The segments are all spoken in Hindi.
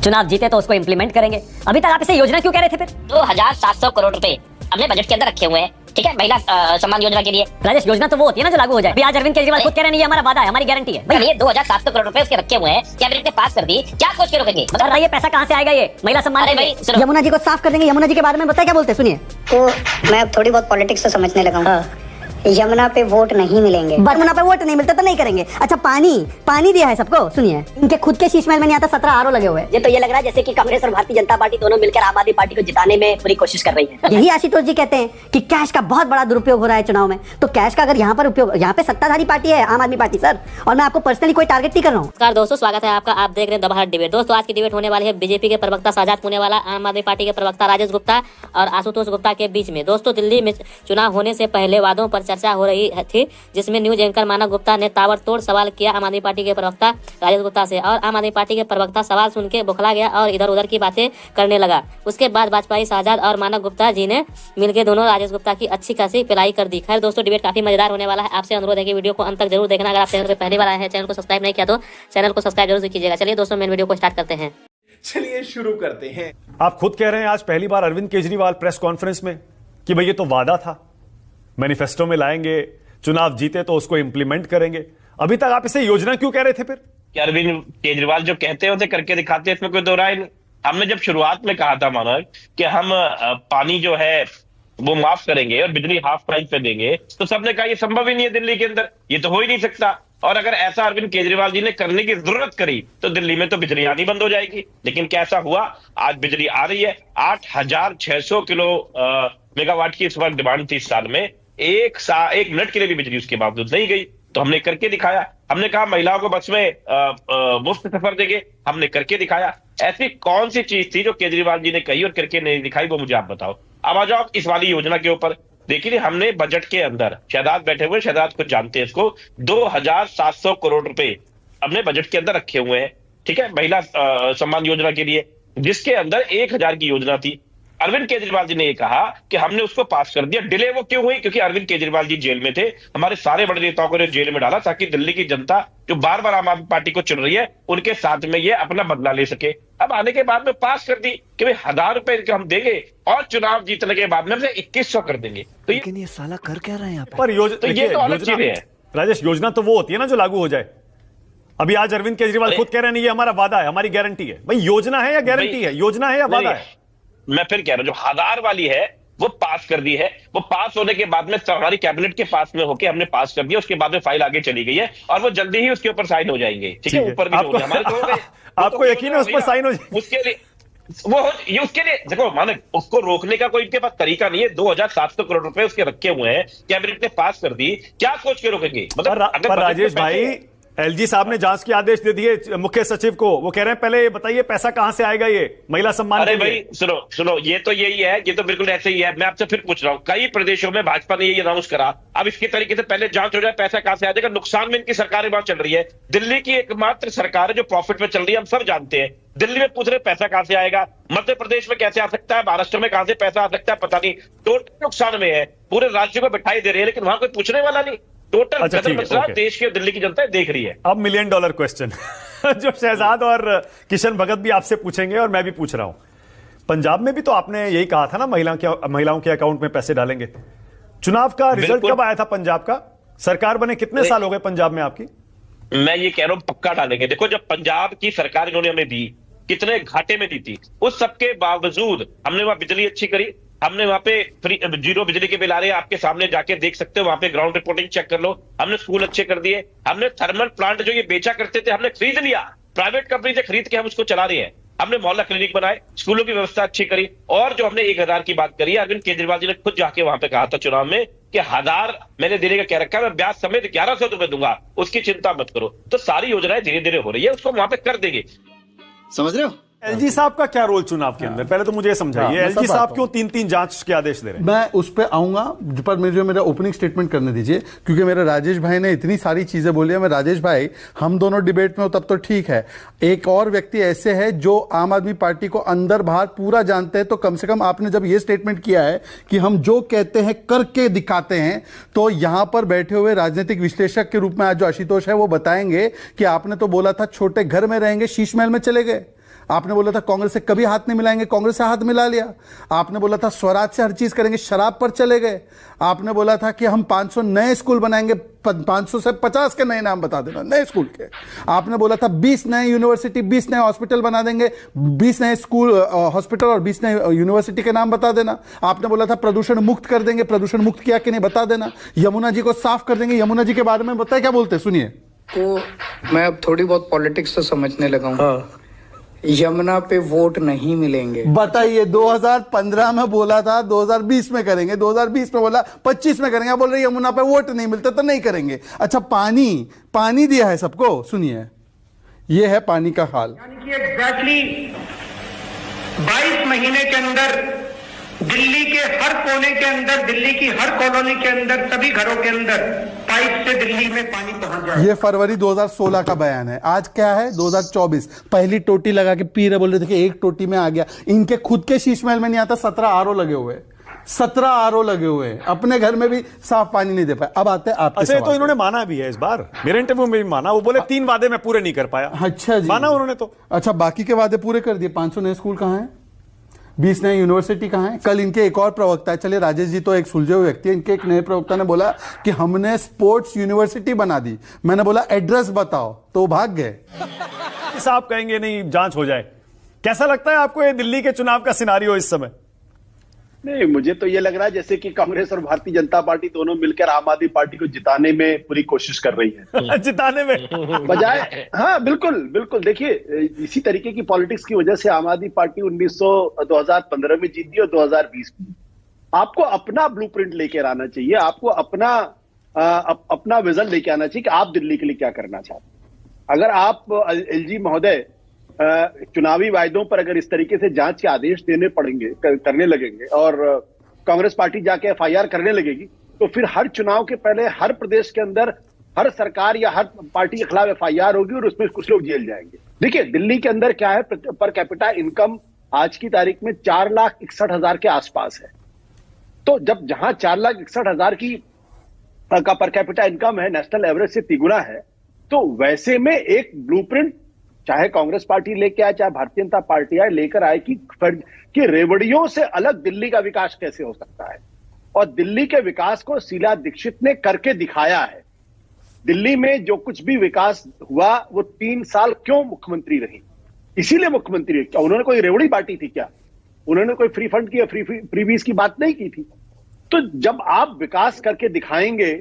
चुनाव जीते तो उसको इम्प्लीमेंट करेंगे। अभी तक आप इसे योजना क्यों कह रहे थे फिर? 2700 करोड़ रुपए अपने बजट के अंदर रखे हुए हैं, ठीक है, महिला सम्मान योजना के लिए। राजेश, योजना तो वो होती है ना जो लागू हो जाए। अभी आज अरविंद केजरीवाल खुद कह रहे हैं ये हमारा वादा है, हमारी गारंटी है। भाई ये 2700 करोड़ रुपए उसके रखे हुए हैं, कैबिनेट ने पास कर दी, क्या सोच के रोकेंगे? मतलब ये पैसा कहाँ से आएगा? ये महिला सम्मान। अरे भाई सुनो, यमुना जी को साफ कर देंगे। यमुना जी के बारे में बताए क्या बोलते, सुनिए। तो मैं अब थोड़ी बहुत पॉलिटिक्स तो समझने लगा हूँ। यमुना पे वोट नहीं मिलेंगे। यमुना पे वोट नहीं मिलता तो नहीं करेंगे। अच्छा, पानी दिया है सबको। सुनिए, इनके खुद के शीश महल में नहीं आता, 17 आरओ लगे हुए हैं। ये तो ये लग रहा है जैसे कि कांग्रेस और भारतीय जनता पार्टी दोनों मिलकर आम आदमी पार्टी को जिताने में पूरी कोशिश कर रही है। यही आशुतोष जी कहते हैं कि कैश का बहुत बड़ा दुरुपयोग हो रहा है चुनाव में। तो कैश का अगर यहाँ पर उपयोग, यहाँ पे सत्ताधारी पार्टी है आम आदमी पार्टी सर, और मैं आपको पर्सनली कोई टारगेट नहीं कर रहा हूँ। नमस्कार दोस्तों, स्वागत है आपका। आप देख रहे हैं दबहट डिबेट। दोस्तों आज की डिबेट होने वाली है बीजेपी के प्रवक्ता शाहजाद पूनेवाला, आम आदमी पार्टी के प्रवक्ता राजेश गुप्ता और आशुतोष गुप्ता के बीच में। दोस्तों दिल्ली में चुनाव होने से पहले वादों पर चर्चा हो रही थी, जिसमें न्यूज एंकर मानव गुप्ता ने ताबड़तोड़ सवाल किया आम आदमी पार्टी के प्रवक्ता राजेश गुप्ता से, और आम आदमी पार्टी के प्रवक्ता सवाल सुन के बौखला गया और इधर उधर की बातें करने लगा। उसके बाद भाजपाई शाहजाद और मानव गुप्ता जी ने मिलकर दोनों राजेश गुप्ता की अच्छी खासी पिलाई कर दी। खैर दोस्तों, डिबेट काफी मजेदार होने वाला है। आपसे अनुरोध है कि वीडियो को अंत तक जरूर देखना। अगर आप चैनल पर पहली बार आए हैं, चैनल को सब्सक्राइब नहीं किया तो चैनल को सब्सक्राइब जरूर कीजिएगा। चलिए दोस्तों, मेन वीडियो को स्टार्ट करते हैं। चलिए शुरू करते हैं। आप खुद कह रहे हैं आज पहली बार अरविंद केजरीवाल प्रेस कॉन्फ्रेंस में कि भाई ये तो वादा था, मैनिफेस्टो में लाएंगे, चुनाव जीते तो उसको इंप्लीमेंट करेंगे। अभी तक आप इसे योजना क्यों कह रहे थे फिर? कि अरविंद केजरीवाल जो कहते होते करके दिखाते, इसमें कोई दो राय नहीं। हमने जब शुरुआत में कहा था मानव कि हम पानी जो है वो माफ करेंगे और बिजली हाफ प्राइस पे देंगे, तो सबने कहा ये संभव ही नहीं है दिल्ली के अंदर, ये तो हो ही नहीं सकता। और अगर ऐसा अरविंद केजरीवाल जी ने करने की जरूरत करी तो दिल्ली में तो बिजली आनी बंद हो जाएगी। लेकिन कैसा हुआ, आज बिजली आ रही है। 8600 किलो मेगावाट की इस वक्त डिमांड थी इस साल में। एक मिनट के लिए भी बिजली उसके बावजूद नहीं गई। तो हमने करके दिखाया। हमने कहा महिलाओं को बस में मुफ्त सफर देंगे, हमने करके दिखाया। ऐसी कौन सी चीज थी जो केजरीवाल जी ने कही और करके नहीं दिखाई, वो मुझे आप बताओ। अब आ जाओ इस वाली योजना के ऊपर। देखिए, हमने बजट के अंदर, शहजाद बैठे हुए, शहजाद खुद जानते हैं इसको, 2700 करोड़ रुपए अपने बजट के अंदर रखे हुए हैं, ठीक है, महिला सम्मान योजना के लिए, जिसके अंदर 1000 की योजना थी। अरविंद केजरीवाल जी ने ये कहा कि हमने उसको पास कर दिया। डिले वो क्यों हुई? क्योंकि अरविंद केजरीवाल जी जेल में थे। हमारे सारे बड़े नेताओं को जेल में डाला ताकि दिल्ली की जनता जो बार बार आम आदमी पार्टी को चुन रही है, उनके साथ में ये अपना बदला ले सके। अब आने के बाद में पास कर दी कि भाई 1000 रुपए हम देंगे और चुनाव जीतने के बाद में हम 2100 कर देंगे। तो लेकिन ये साला कर क्या रहे हैं यहाँ पर ये तो अलग चीजें हैं राजेश। योजना तो वो होती है ना जो लागू हो जाए। अभी आज अरविंद केजरीवाल खुद कह रहे हैं ये हमारा वादा है, हमारी गारंटी है। भाई योजना है या गारंटी है? योजना है या वादा है? मैं फिर कह रहा हूं, जो 1000 वाली है वो पास कर दी है। वो पास होने के बाद में हमारी कैबिनेट के पास में होके हमने पास कर दिया। उसके बाद में फाइल आगे चली गई है और वो जल्दी ही उसके ऊपर साइन हो जाएंगे, ठीक है। ऊपर भी हमारे तो हो गए। आपको यकीन है उस पर साइन हो जाए? उसके लिए ये उसके लिए देखो मानक, उसको रोकने का कोई इनके पास तरीका नहीं है। 2700 करोड़ रुपए उसके रखे हुए हैं, कैबिनेट ने पास कर दी, क्या सोच के रोकेंगे? मतलब पर राजेश भाई, एलजी साहब ने जांच के आदेश दे दिए मुख्य सचिव को। वो कह रहे हैं पहले ये बताइए पैसा कहां से आएगा ये महिला सम्मान के लिए? अरे भाई सुनो, ये तो यही है, ये तो बिल्कुल ऐसे ही है। मैं आपसे फिर पूछ रहा हूं, कई प्रदेशों में भाजपा ने ये अनाउंस करा। अब इसके तरीके से पहले जांच हो जाए, पैसा कहां से आ जाएगा। नुकसान में इनकी सरकारें बात चल रही है। दिल्ली की एकमात्र सरकार है जो प्रॉफिट में चल रही है, हम सब जानते हैं। दिल्ली में पूछ रहे पैसा कहां से आएगा, मध्य प्रदेश में कैसे आ सकता है, महाराष्ट्र में कहां से पैसा आ सकता है, पता नहीं। टोटल नुकसान में है, पूरे राज्य को बिठाई दे रहे हैं, लेकिन वहां कोई पूछने वाला नहीं। टोटल मसला देश की दिल्ली की जनता देख रही है। अब $1 मिलियन क्वेश्चन जो शहजाद और किशन भगत भी आपसे पूछेंगे और मैं भी पूछ रहा हूं। पंजाब में भी तो आपने यही कहा था ना, महिलाओं के अकाउंट में पैसे डालेंगे। चुनाव का रिजल्ट कब आया था पंजाब का? सरकार बने कितने साल हो गए पंजाब में आपकी? मैं ये कह रहा हूं पक्का डालेंगे। देखो, जब पंजाब की सरकार इन्होंने हमें दी, कितने घाटे में दी थी, उस सबके बावजूद हमने वहां बिजली अच्छी करी। हमने वहां पे फ्री जीरो बिजली के बिल आ रहे हैं, आपके सामने जाके देख सकते हो, वहां पे ग्राउंड रिपोर्टिंग चेक कर लो। हमने स्कूल अच्छे कर दिए। हमने थर्मल प्लांट जो ये बेचा करते थे, हमने खरीद लिया, प्राइवेट कंपनी से खरीद के हम उसको चला रहे हैं। हमने मोहल्ला क्लिनिक बनाए, स्कूलों की व्यवस्था अच्छी करी। और जो हमने 1000 की बात करी, अरविंद केजरीवाल जी ने खुद जाके वहां पे कहा था चुनाव में कि 1000 मैंने देने का क्या रखा है, मैं ब्याज समेत 1100 रुपए दूंगा, उसकी चिंता मत करो। तो सारी योजनाएं धीरे धीरे हो रही है, उसको वहां पे कर देंगे। समझ रहे हो? एलजी साहब का क्या रोल चुनाव के अंदर? पहले तो मुझे समझाइए, एलजी साहब क्यों 3-3 जांच के आदेश दे रहे हैं? मैं उस पर आऊंगा, पर मुझे मेरा ओपनिंग स्टेटमेंट करने दीजिए, क्योंकि मेरे राजेश भाई ने इतनी सारी चीजें बोली है। मैं राजेश भाई, हम दोनों डिबेट में हो तब तो ठीक है। एक और व्यक्ति ऐसे है जो आम आदमी पार्टी को अंदर बाहर पूरा जानते हैं, तो कम से कम आपने जब ये स्टेटमेंट किया है कि हम जो कहते हैं करके दिखाते हैं, तो यहां पर बैठे हुए राजनीतिक विश्लेषक के रूप में आज जो आशुतोष है वो बताएंगे कि आपने तो बोला था छोटे घर में रहेंगे, शीश महल में चले गए। आपने बोला था कांग्रेस से कभी हाथ नहीं मिलाएंगे, कांग्रेस से हाथ मिला लिया। आपने बोला था स्वराज से हर चीज करेंगे, शराब पर चले गए। आपने बोला था कि हम 500 नए स्कूल बनाएंगे, 500 से 50 के नए नाम बता देना नए स्कूल के। आपने बोला था 20 नए यूनिवर्सिटी, 20 नए हॉस्पिटल बना देंगे, 20 नए स्कूल हॉस्पिटल और 20 नए यूनिवर्सिटी के नाम बता देना। आपने बोला था प्रदूषण मुक्त कर देंगे, प्रदूषण मुक्त किया कि नहीं बता देना। यमुना जी को साफ कर देंगे। यमुना जी के बारे में बताए क्या बोलते, सुनिए। तो मैं अब थोड़ी बहुत पॉलिटिक्स तो समझने लगा हूँ। यमुना पे वोट नहीं मिलेंगे। बताइए, 2015 में बोला था 2020 में करेंगे, 2020 में बोला 25 में करेंगे, आप बोल रहे यमुना पे वोट नहीं मिलते तो नहीं करेंगे। अच्छा, पानी दिया है सबको, सुनिए ये है पानी का हाल। एग्जैक्टली 22 महीने के अंदर दिल्ली के हर कोने के अंदर, दिल्ली की हर कॉलोनी के अंदर, सभी घरों के अंदर पाइप से दिल्ली में पानी पहुंच जाए। ये फरवरी 2016 का बयान है। आज क्या है 2024। पहली टोटी लगा के पी रहे, बोल रहे थे कि एक टोटी में आ गया। इनके खुद के शीश महल में नहीं आता, 17 आरओ लगे हुए, 17 आरओ लगे हुए, अपने घर में भी साफ पानी नहीं दे पाए। अब आते हैं आपके अच्छा, तो इन्होंने माना भी है इस बार, मेरे इंटरव्यू में भी माना। वो बोले 3 वादे मैं पूरे नहीं कर पाया। अच्छा जी, माना उन्होंने तो। अच्छा, बाकी के वादे पूरे कर दिए। 500 नए स्कूल कहाँ हैं, 20 नए यूनिवर्सिटी कहाँ है। कल इनके एक और प्रवक्ता है, चलिए राजेश जी तो एक सुलझे हुए व्यक्ति है, इनके एक नए प्रवक्ता ने बोला कि हमने स्पोर्ट्स यूनिवर्सिटी बना दी। मैंने बोला एड्रेस बताओ, तो वो भाग गए। साहब कहेंगे नहीं जांच हो जाए। कैसा लगता है आपको ये दिल्ली के चुनाव का सिनारियो इस समय? नहीं, मुझे तो ये लग रहा है जैसे कि कांग्रेस और भारतीय जनता पार्टी दोनों मिलकर आम आदमी पार्टी को जिताने में पूरी कोशिश कर रही है। जिताने में बजाय, हाँ बिल्कुल बिल्कुल। देखिए, इसी तरीके की पॉलिटिक्स की वजह से आम आदमी पार्टी 2015 में जीती और 2020 में। आपको अपना ब्लूप्रिंट लेकर आना चाहिए, आपको अपना विजन लेके आना चाहिए कि आप दिल्ली के लिए क्या करना चाहते हैं। अगर आप एलजी महोदय चुनावी वायदों पर अगर इस तरीके से जांच के आदेश देने पड़ेंगे, करने लगेंगे और कांग्रेस पार्टी जाके एफआईआर करने लगेगी, तो फिर हर चुनाव के पहले हर प्रदेश के अंदर हर सरकार या हर पार्टी के खिलाफ एफआईआर होगी और उसमें कुछ लोग जेल जाएंगे। देखिए, दिल्ली के अंदर क्या है, पर कैपिटा इनकम आज की तारीख में 4,61,000 के आसपास है। तो जब जहां 4,61,000 की का पर कैपिटा इनकम है, नेशनल एवरेज से तिगुना है, तो वैसे में एक ब्लूप्रिंट चाहे कांग्रेस पार्टी लेके आए, चाहे भारतीय जनता पार्टी आए, लेकर आए कि रेवड़ियों से अलग दिल्ली का विकास कैसे हो सकता है। और दिल्ली के विकास को शीला दीक्षित ने करके दिखाया है। दिल्ली में जो कुछ भी विकास हुआ वो 3 साल क्यों मुख्यमंत्री रही, इसीलिए मुख्यमंत्री। क्या उन्होंने कोई रेवड़ी बांटी थी क्या? उन्होंने कोई फ्री फंड की या फ्रीबीज की बात नहीं की थी। तो जब आप विकास करके दिखाएंगे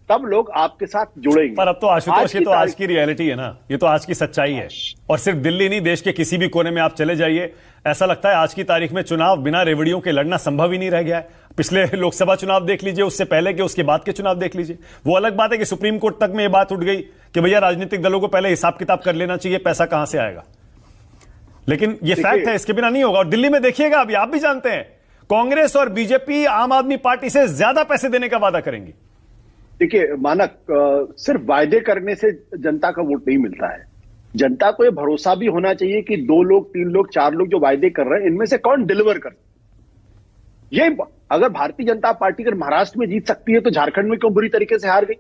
तब लोग आपके साथ जुड़ेंगे। पर अब तो आशुतोष, ये तो आज की रियलिटी है ना, ये तो आज की सच्चाई है। और सिर्फ दिल्ली नहीं, देश के किसी भी कोने में आप चले जाइए, ऐसा लगता है आज की तारीख में चुनाव बिना रेवड़ियों के लड़ना संभव ही नहीं रह गया है। पिछले लोकसभा चुनाव देख लीजिए, उससे पहले के, उसके बाद के चुनाव देख लीजिए। वो अलग बात है कि सुप्रीम कोर्ट तक में ये बात उठ गई कि भैया राजनीतिक दलों को पहले हिसाब किताब कर लेना चाहिए, पैसा कहां से आएगा। लेकिन ये फैक्ट है, इसके बिना नहीं होगा। और दिल्ली में देखिएगा, अभी आप भी जानते हैं, कांग्रेस और बीजेपी आम आदमी पार्टी से ज्यादा पैसे देने का वादा करेंगी। देखिए मानक, सिर्फ वायदे करने से जनता का वोट नहीं मिलता है। जनता को यह भरोसा भी होना चाहिए कि 2 लोग, 3 लोग, 4 लोग जो वायदे कर रहे हैं, इनमें से कौन डिलीवर कर। ये अगर भारतीय जनता पार्टी अगर महाराष्ट्र में जीत सकती है तो झारखंड में क्यों बुरी तरीके से हार गई?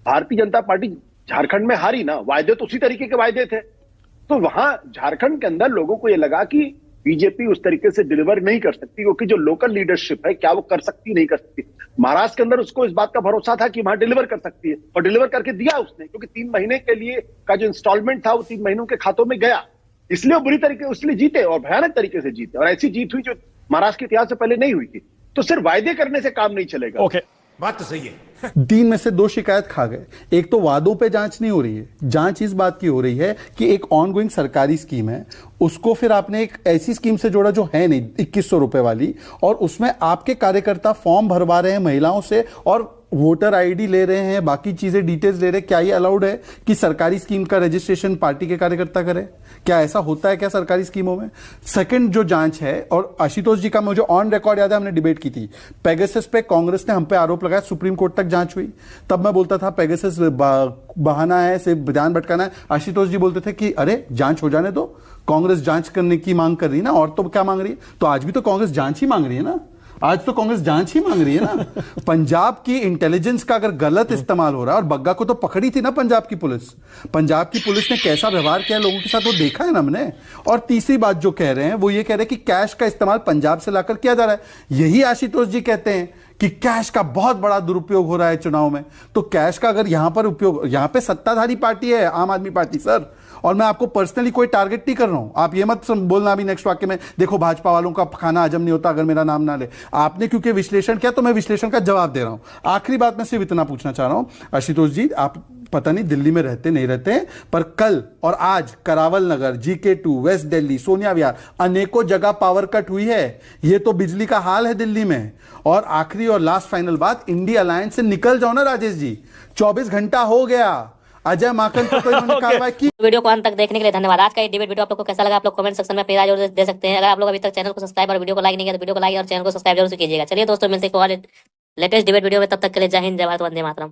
भारतीय जनता पार्टी झारखंड में हारी ना, वायदे तो उसी तरीके के वायदे थे। तो वहां झारखंड के अंदर लोगों को यह लगा कि बीजेपी उस तरीके से डिलीवर नहीं कर सकती, क्योंकि जो लोकल लीडरशिप है क्या वो कर सकती नहीं कर सकती। महाराष्ट्र के अंदर उसको इस बात का भरोसा था कि वहां डिलीवर कर सकती है, और डिलीवर करके दिया उसने, क्योंकि 3 महीने के लिए का जो इंस्टॉलमेंट था वो 3 महीनों के खातों में गया। इसलिए वो बुरी तरीके उसलिए जीते और भयानक तरीके से जीते, और ऐसी जीत हुई जो महाराष्ट्र के इतिहास से पहले नहीं हुई थी। तो सिर्फ वायदे करने से काम नहीं चलेगा। ओके, बात तो सही है। 3 में से 2 शिकायत खा गए। एक तो वादों पे जांच नहीं हो रही है, जांच इस बात की हो रही है कि एक ऑनगोइंग सरकारी स्कीम है, उसको फिर आपने एक ऐसी स्कीम से जोड़ा जो है नहीं, 2100 रुपए वाली, और उसमें आपके कार्यकर्ता फॉर्म भरवा रहे हैं महिलाओं से और वोटर आईडी ले रहे हैं, बाकी चीजें डिटेल्स ले रहे हैं। क्या ये अलाउड है कि सरकारी स्कीम का रजिस्ट्रेशन पार्टी के कार्यकर्ता करे? क्या ऐसा होता है क्या सरकारी स्कीमों में? सेकंड जो जांच है, और आशुतोष जी का मुझे ऑन रिकॉर्ड याद है, हमने डिबेट की थी पेगासस पे, कांग्रेस ने हम पे आरोप लगाया, सुप्रीम कोर्ट तक जांच हुई। तब मैं बोलता था पेगासस बहाना है, सिर्फ ध्यान भटकाना है। आशुतोष जी बोलते थे कि अरे जांच हो जाने दो, कांग्रेस जांच करने की मांग कर रही है ना, और तो क्या मांग रही है? तो आज भी तो कांग्रेस जांच ही मांग रही है ना। आज तो कांग्रेस जांच ही मांग रही है ना। पंजाब की इंटेलिजेंस का अगर गलत इस्तेमाल हो रहा है, और बग्गा को तो पकड़ी थी ना पंजाब की पुलिस। पंजाब की पुलिस ने कैसा व्यवहार किया लोगों के साथ वो देखा है ना हमने। और तीसरी बात जो कह रहे हैं वो ये कह रहे हैं कि कैश का इस्तेमाल पंजाब से लाकर किया जा रहा है। यही आशुतोष जी कहते हैं कि कैश का बहुत बड़ा दुरुपयोग हो रहा है चुनाव में। तो कैश का अगर यहां पर उपयोग, यहां पे सत्ताधारी पार्टी है आम आदमी पार्टी सर, और मैं आपको पर्सनली कोई टारगेट नहीं कर रहा हूं। आप ये मत बोलना अभी नेक्स्ट वाक्य में, देखो भाजपा वालों का खाना हजम नहीं होता अगर मेरा नाम ना ले। आपने क्योंकि विश्लेषण किया तो मैं विश्लेषण का जवाब दे रहा हूं। आखिरी बात मैं सिर्फ इतना पूछना चाह रहा हूं आशुतोष जी, आप पता नहीं दिल्ली में रहते नहीं रहते, पर कल और आज करावल नगर, GK2, वेस्ट दिल्ली, सोनिया विहार, अनेकों जगह पावर कट हुई है। ये तो बिजली का हाल है दिल्ली में। और आखिरी और लास्ट फाइनल बात, इंडिया अलायंस से निकल जाओ ना राजेश जी, 24 घंटा हो गया। अजय माकन पर इन्होंने कार्रवाई की। वीडियो को अंत तक देखने के लिए धन्यवाद। आज का ये डिबेट वीडियो आप लोग को कैसा लगा आप लोग कमेंट सेक्शन में अपनी राय जरूर दे सकते हैं। अगर आप लोग अभी तक चैनल को सब्सक्राइब और वीडियो को लाइक नहीं किया तो वीडियो को लाइक और चैनल को सब्सक्राइब जरूर कीजिएगा। चलिए दोस्तों, मिलते हैं लेटेस्ट डिबेट वीडियो में, तब तक के लिए जय हिंद, जय भारत, वंदे मातरम।